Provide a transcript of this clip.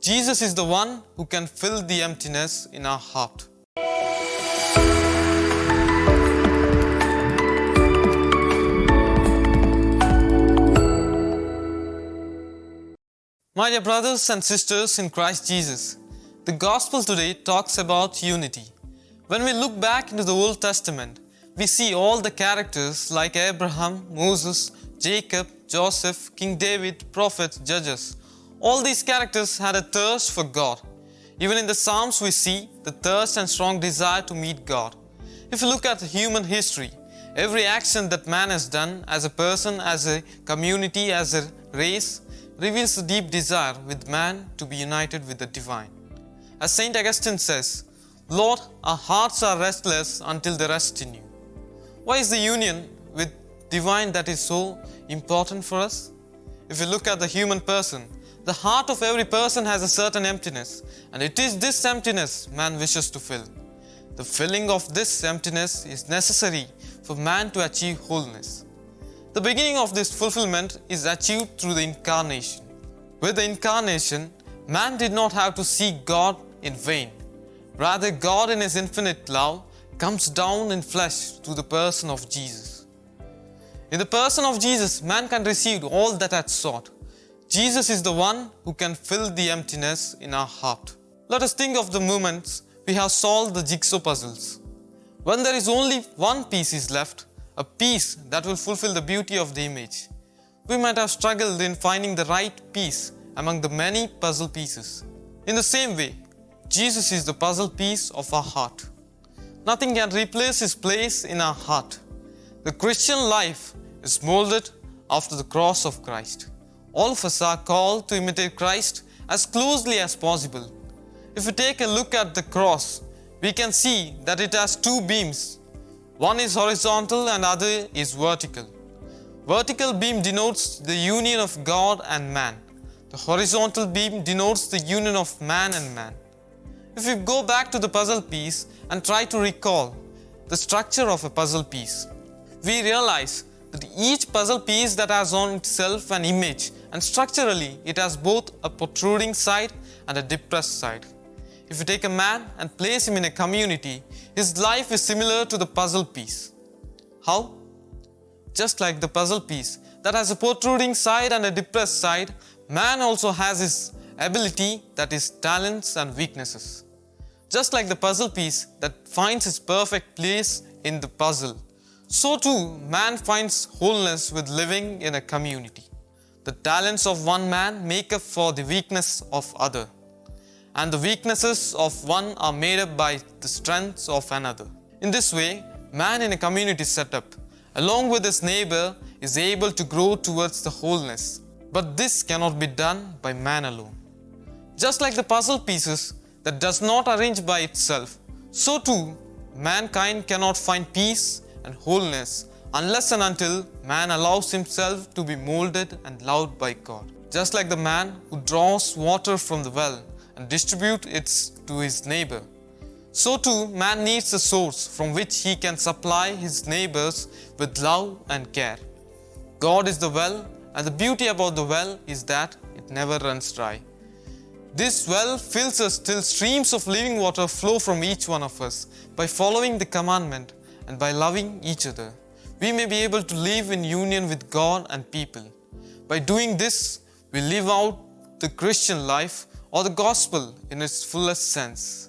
Jesus is the one who can fill the emptiness in our heart. My dear brothers and sisters in Christ Jesus, the Gospel today talks about unity. When we look back into the Old Testament, we see all the characters like Abraham, Moses, Jacob, Joseph, King David, prophets, judges. All these characters had a thirst for God. Even in the Psalms we see the thirst and strong desire to meet God. If you look at human history, every action that man has done as a person, as a community, as a race, reveals a deep desire with man to be united with the divine. As Saint Augustine says, "Lord, our hearts are restless until they rest in you." Why is the union with divine that is so important for us? If you look at the human person, the heart of every person has a certain emptiness, and it is this emptiness man wishes to fill. The filling of this emptiness is necessary for man to achieve wholeness. The beginning of this fulfillment is achieved through the Incarnation. With the Incarnation, man did not have to seek God in vain. Rather, God in His infinite love comes down in flesh through the person of Jesus. In the person of Jesus, man can receive all that had sought. Jesus is the one who can fill the emptiness in our heart. Let us think of the moments we have solved the jigsaw puzzles. When there is only one piece is left, a piece that will fulfill the beauty of the image, we might have struggled in finding the right piece among the many puzzle pieces. In the same way, Jesus is the puzzle piece of our heart. Nothing can replace His place in our heart. The Christian life is molded after the cross of Christ. All of us are called to imitate Christ as closely as possible. If we take a look at the cross, we can see that it has two beams. One is horizontal and other is vertical. Vertical beam denotes the union of God and man. The horizontal beam denotes the union of man and man. If we go back to the puzzle piece and try to recall the structure of a puzzle piece, we realize that each puzzle piece that has on itself an image, and structurally it has both a protruding side and a depressed side. If you take a man and place him in a community, his life is similar to the puzzle piece. How? Just like the puzzle piece that has a protruding side and a depressed side, man also has his ability, that is talents and weaknesses. Just like the puzzle piece that finds its perfect place in the puzzle, so too man finds wholeness with living in a community. The talents of one man make up for the weakness of other, and the weaknesses of one are made up by the strengths of another. In this way, man in a community setup, along with his neighbor, is able to grow towards the wholeness. But this cannot be done by man alone. Just like the puzzle pieces that does not arrange by itself, so too mankind cannot find peace and wholeness unless and until man allows himself to be molded and loved by God. Just like the man who draws water from the well and distributes it to his neighbor, so too man needs a source from which he can supply his neighbors with love and care. God is the well, and the beauty about the well is that it never runs dry. This well fills us till streams of living water flow from each one of us. By following the commandment and by loving each other, we may be able to live in union with God and people. By doing this, we live out the Christian life or the gospel in its fullest sense.